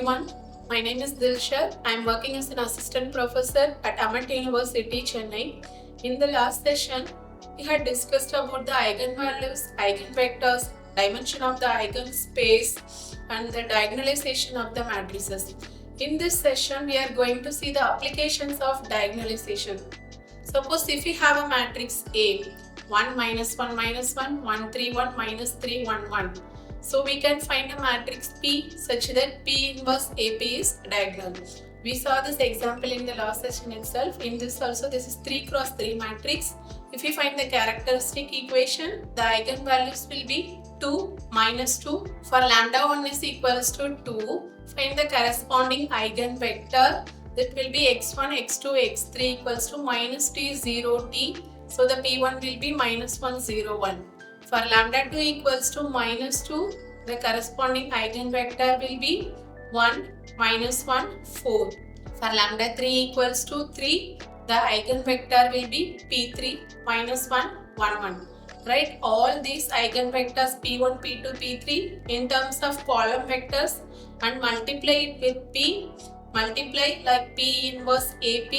everyone. My name is Dilshad. I am working as an assistant professor at Amat University, Chennai. In the last session, we had discussed about the eigenvalues, eigenvectors, dimension of the eigenspace, and the diagonalization of the matrices. In this session, we are going to see the applications of diagonalization. Suppose if we have a matrix A, 1 minus 1 minus 1, 1 3 1 minus 3 1 1. So we can find a matrix P such that P inverse AP is diagonal. We saw this example in the last session itself. In this also, this is 3 cross 3 matrix. If we find the characteristic equation, the eigenvalues will be 2 minus 2. For lambda 1 is equals to 2, find the corresponding eigenvector. That will be x1, x2, x3 equals to minus t 0 t. So the p1 will be minus 1 0 1. For lambda 2 equals to minus 2, the corresponding eigenvector will be 1 minus 1 4. For lambda 3 equals to 3, the eigenvector will be p3 minus 1 1 1. Write all these eigenvectors p1, p2, p3 in terms of column vectors and multiply it with p. Multiply like P inverse AP,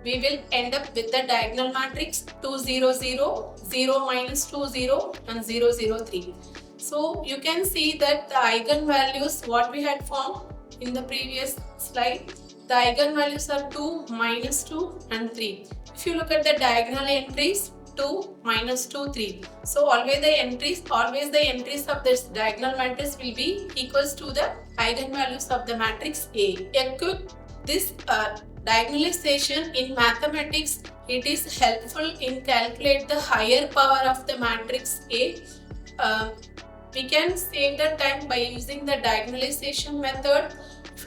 we will end up with the diagonal matrix 2 0 0, 0 minus 2 0 and 0 0 3. So you can see that the eigenvalues what we had formed in the previous slide, the eigenvalues are 2, minus 2 and 3. If you look at the diagonal entries, 2, minus 2, 3. So always the entries of this diagonal matrix will be equals to the eigenvalues of the matrix A. This diagonalization in mathematics, it is helpful in calculate the higher power of the matrix A. We can save the time by using the diagonalization method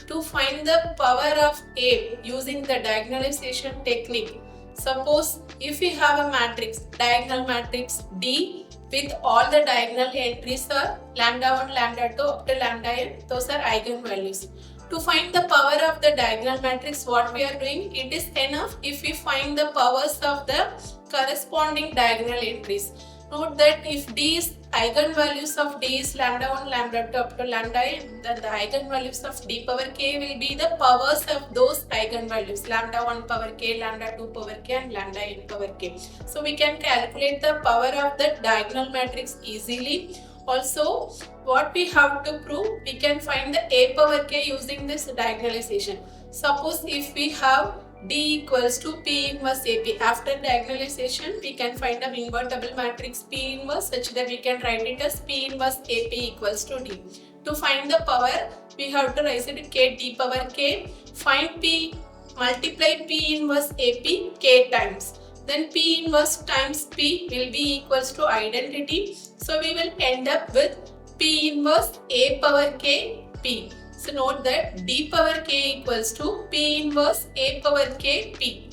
to find the power of A using the diagonalization technique. Suppose if we have a matrix, diagonal matrix D with all the diagonal entries are lambda 1, lambda 2 up to lambda n, those are eigenvalues. To find the power of the diagonal matrix, what we are doing, it is enough if we find the powers of the corresponding diagonal entries. Note that if D is eigenvalues of D is lambda 1, lambda 2 up to lambda n, then the eigenvalues of D power k will be the powers of those eigenvalues, lambda 1 power k, lambda 2 power k and lambda n power k. So we can calculate the power of the diagonal matrix easily. Also, what we have to prove, we can find the A power k using this diagonalization. Suppose if we have D equals to P inverse AP. After diagonalization, we can find an invertible matrix P inverse such that we can write it as P inverse AP equals to D. To find the power, we have to raise it to K D power K. Find P, multiply P inverse AP K times. Then P inverse times P will be equals to identity. So we will end up with P inverse A power K P. So note that D power K equals to P inverse A power K P.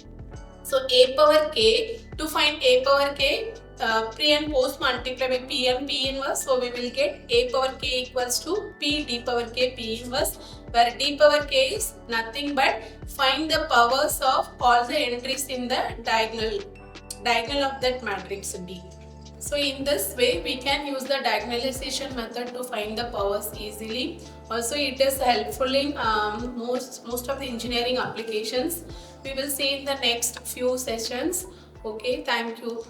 So A power K, to find A power K, pre and post multiply by P and P inverse. So we will get A power K equals to P D power K P inverse, where D power K is nothing but find the powers of all the entries in the diagonal of that matrix D. So in this way, we can use the diagonalization method to find the powers easily. Also, it is helpful in most of the engineering applications. We will see in the next few sessions. Okay, thank you.